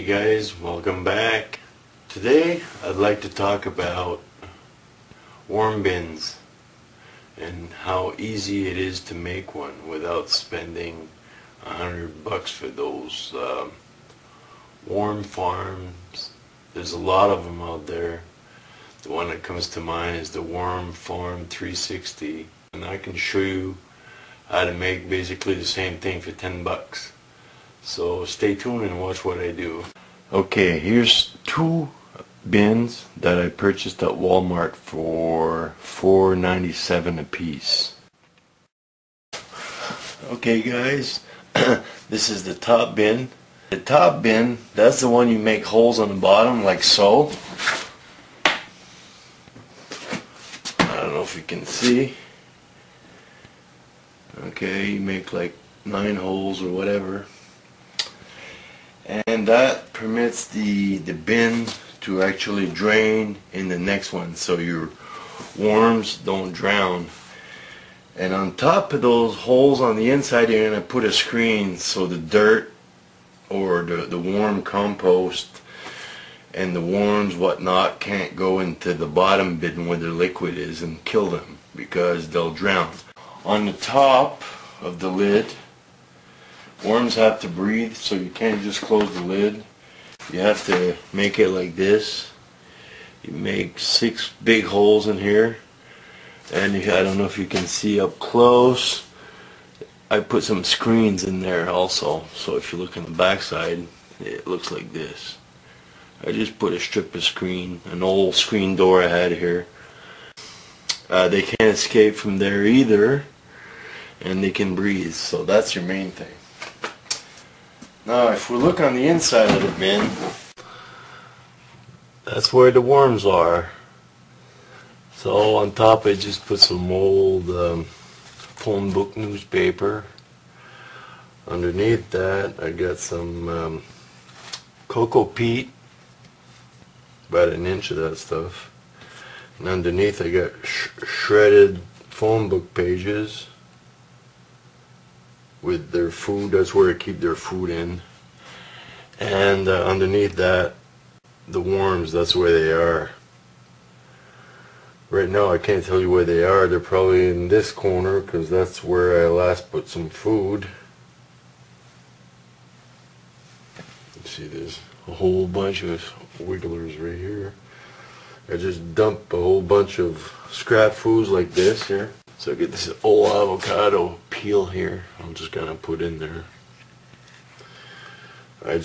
guys, welcome back. Today I'd like to talk about worm bins and how easy it is to make one without spending $100 for those worm farms. There's a lot of them out there. The one that comes to mind is the Worm Farm 360, and I can show you how to make basically the same thing for $10. So stay tuned and watch what I do. Okay, here's two bins that I purchased at Walmart for $4.97 a piece. Okay guys, this is the top bin. The top bin, that's the one you make holes on the bottom like so. I don't know if you can see. Okay, you make like 9 holes or whatever. And that permits the bin to actually drain in the next one so your worms don't drown. And on top of those holes on the inside you're going to put a screen so the dirt or the worm compost and the worms whatnot can't go into the bottom bin where the liquid is and kill them because they'll drown. On the top of the lid, worms have to breathe, so you can't just close the lid. You have to make it like this. You make 6 big holes in here, and I don't know if you can see up close, I put some screens in there also, so if you look on the back side it looks like this. I just put a strip of screen, an old screen door I had here. They can't escape from there either, and they can breathe, so that's your main thing. Now if we look on the inside of the bin, that's where the worms are. So on top I just put some old phone book newspaper. Underneath that I got some cocoa peat, about 1 inch of that stuff. And underneath I got shredded phone book pages with their food. That's where I keep their food in. And underneath that, the worms, that's where they are. Right now I can't tell you where they are. They're probably in this corner because that's where I last put some food. See, there's a whole bunch of wigglers right here. I just dump a whole bunch of scrap foods like this here. So I get this old avocado peel here. I'm just gonna put in there. I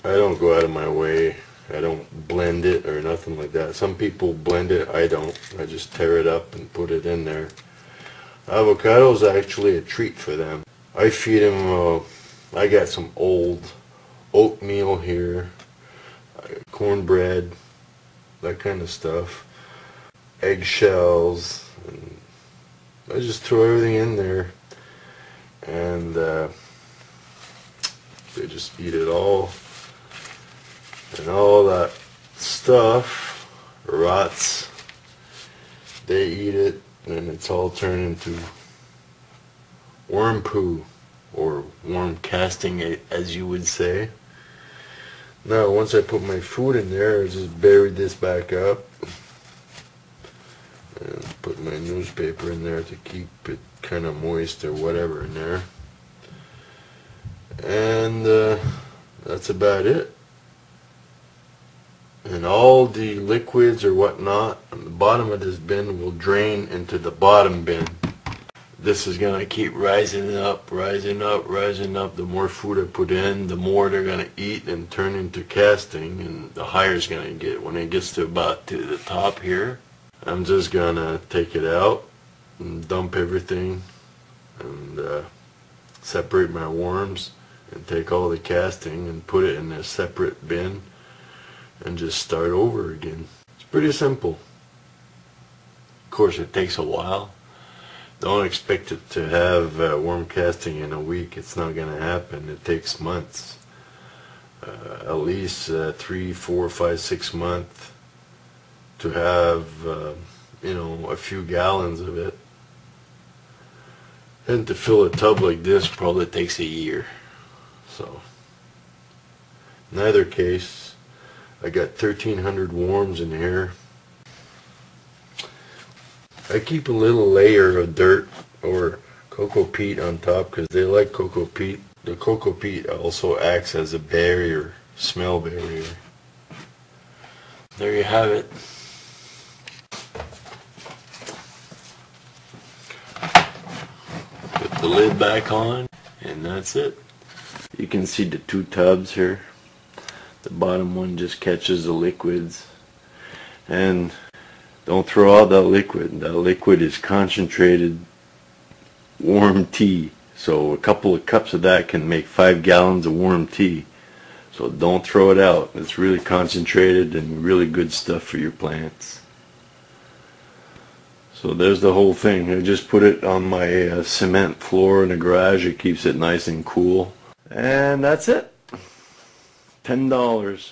don't go out of my way. I don't blend it or nothing like that. Some people blend it, I don't. I just tear it up and put it in there. Avocado is actually a treat for them. I feed them, I got some old oatmeal here, cornbread, that kind of stuff, eggshells, and I just throw everything in there, and they just eat it all, and all that stuff rots. They eat it, and it's all turned into worm poo, or worm casting, as you would say. Now once I put my food in there, I just bury this back up and put my newspaper in there to keep it kind of moist or whatever in there, and that's about it. And all the liquids or whatnot on the bottom of this bin will drain into the bottom bin. This is gonna keep rising up, rising up, rising up. The more food I put in, the more they're gonna eat and turn into casting, and the higher it's gonna get. When it gets to about to the top here, I'm just gonna take it out and dump everything and separate my worms and take all the casting and put it in a separate bin and just start over again. It's pretty simple. Of course it takes a while. Don't expect it to have worm casting in a week. It's not going to happen. It takes months. At least 3, 4, 5, 6 months to have you know, a few gallons of it. And to fill a tub like this probably takes a year. So In either case, I got 1,300 worms in here. I keep a little layer of dirt or cocoa peat on top because they like cocoa peat. The cocoa peat also acts as a barrier, smell barrier. There you have it. Put the lid back on, and that's it. You can see the two tubs here. The bottom one just catches the liquids. And don't throw out that liquid. That liquid is concentrated warm tea. So a couple of cups of that can make 5 gallons of warm tea. So don't throw it out. It's really concentrated and really good stuff for your plants. So there's the whole thing. I just put it on my cement floor in the garage. It keeps it nice and cool. And that's it. $10.